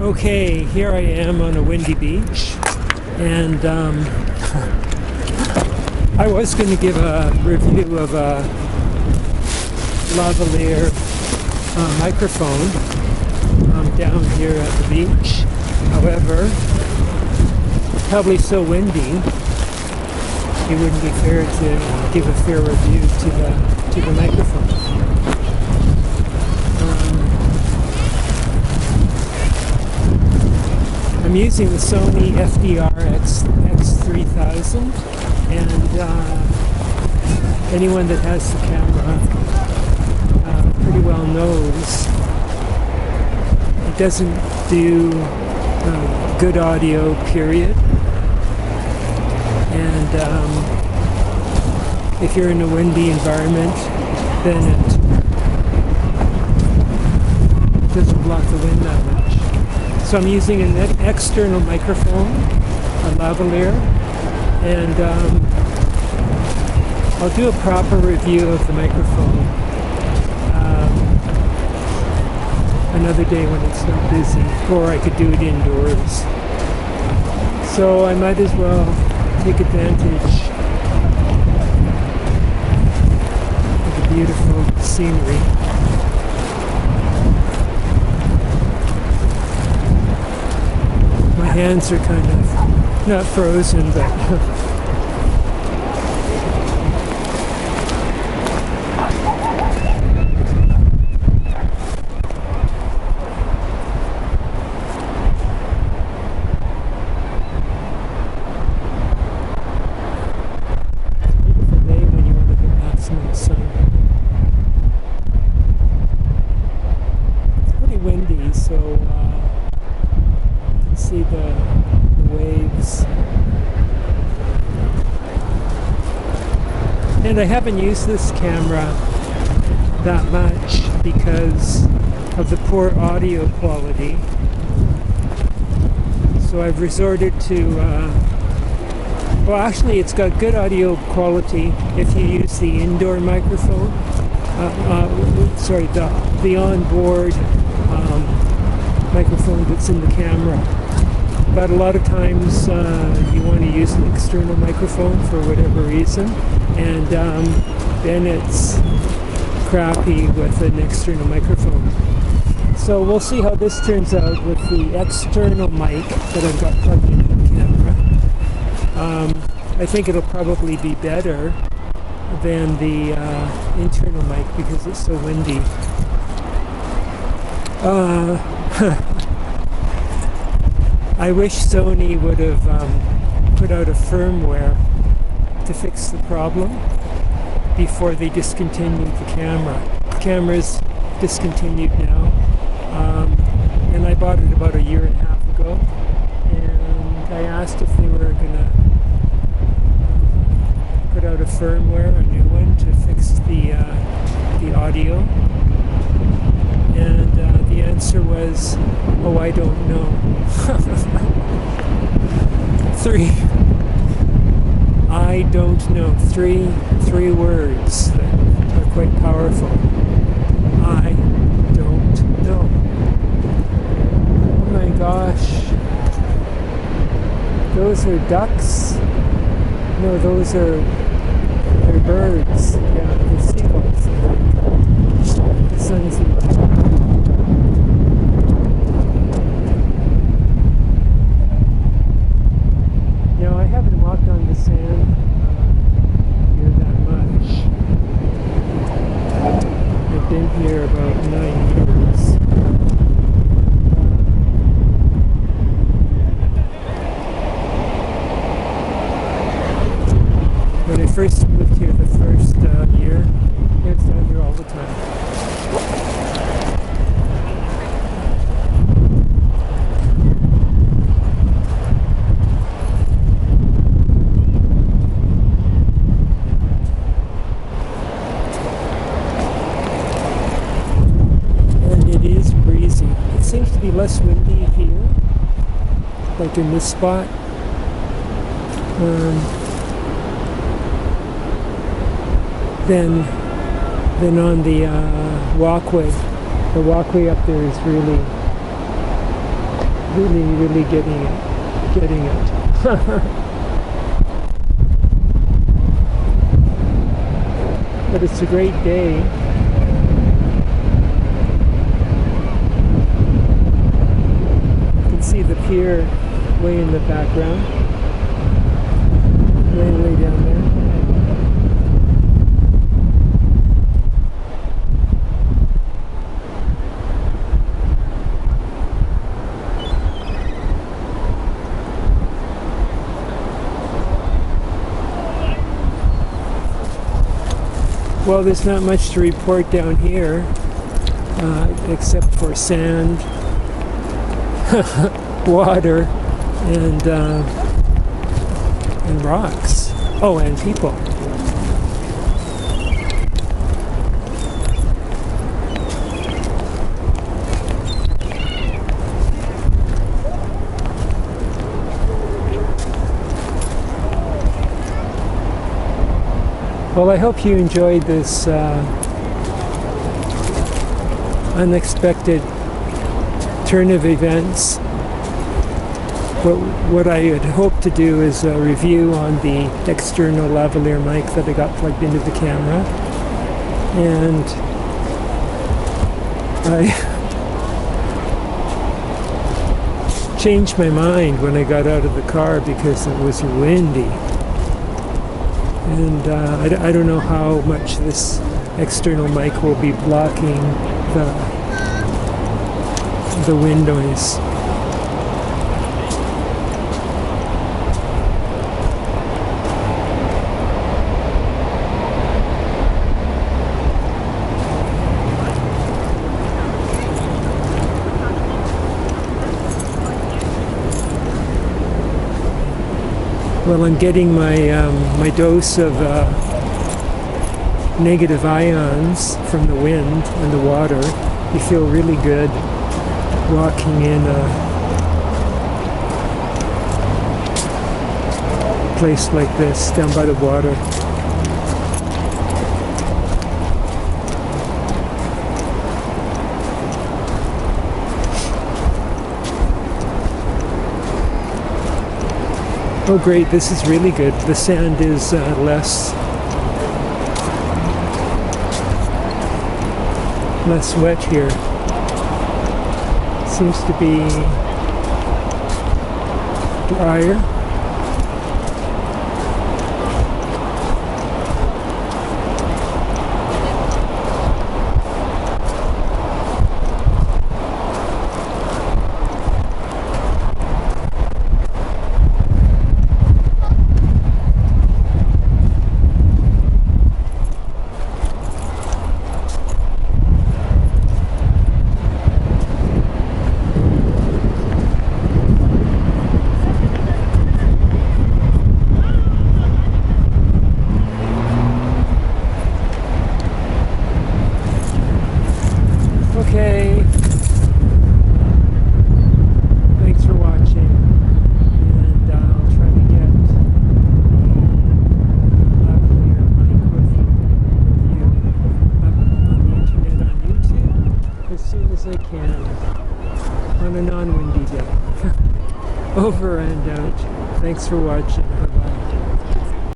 Okay, here I am on a windy beach, and I was going to give a review of a lavalier microphone down here at the beach. However, probably so windy, it wouldn't be fair to give a fair review to the microphone. I'm using the Sony FDR X3000, and anyone that has the camera pretty well knows it doesn't do good audio, period. And if you're in a windy environment, then it doesn't block the wind that much. So I'm using an external microphone, a lavalier, and I'll do a proper review of the microphone another day when it's not busy, or I could do it indoors. So I might as well take advantage of the beautiful scenery. My hands are kind of not frozen, but so you can see the waves. And I haven't used this camera that much because of the poor audio quality. So I've resorted to, well, actually it's got good audio quality if you use the indoor microphone. Sorry, the onboard microphone that's in the camera. But a lot of times you want to use an external microphone for whatever reason, and then it's crappy with an external microphone. So we'll see how this turns out with the external mic that I've got plugged into the camera. I think it'll probably be better than the internal mic because it's so windy. I wish Sony would have put out a firmware to fix the problem before they discontinued the camera. The camera's discontinued now, and I bought it about a year and a half ago, and I asked if they were going to put out a firmware, a new one, to fix the audio. And the answer was, oh, I don't know. I don't know. Three words that are quite powerful. I don't know. Oh my gosh. Those are ducks? No, those are birds. Yeah, they're seagulls. The sun's in Now, I haven't walked on the sand here that much. I've been here about 9 years. When I first moved here the first year, it's down here all the time. It seems to be less windy here, like in this spot. Than on the walkway. The walkway up there is really really getting it. But it's a great day. You can see the pier way in the background, way down there. Well, there's not much to report down here, except for sand, water, and rocks. Oh, and people. Well, I hope you enjoyed this unexpected turn of events. What I had hoped to do is a review on the external lavalier mic that I got plugged into the camera. And I changed my mind when I got out of the car because it was windy. And I don't know how much this external mic will be blocking the wind noise. Well, I'm getting my dose of negative ions from the wind and the water. You feel really good walking in a place like this down by the water. Oh great, this is really good. The sand is less wet here. Seems to be drier. Okay, thanks for watching, and I'll try to get the lavalier microphone review up on the internet on YouTube as soon as I can on a non-windy day. Over and out. Thanks for watching.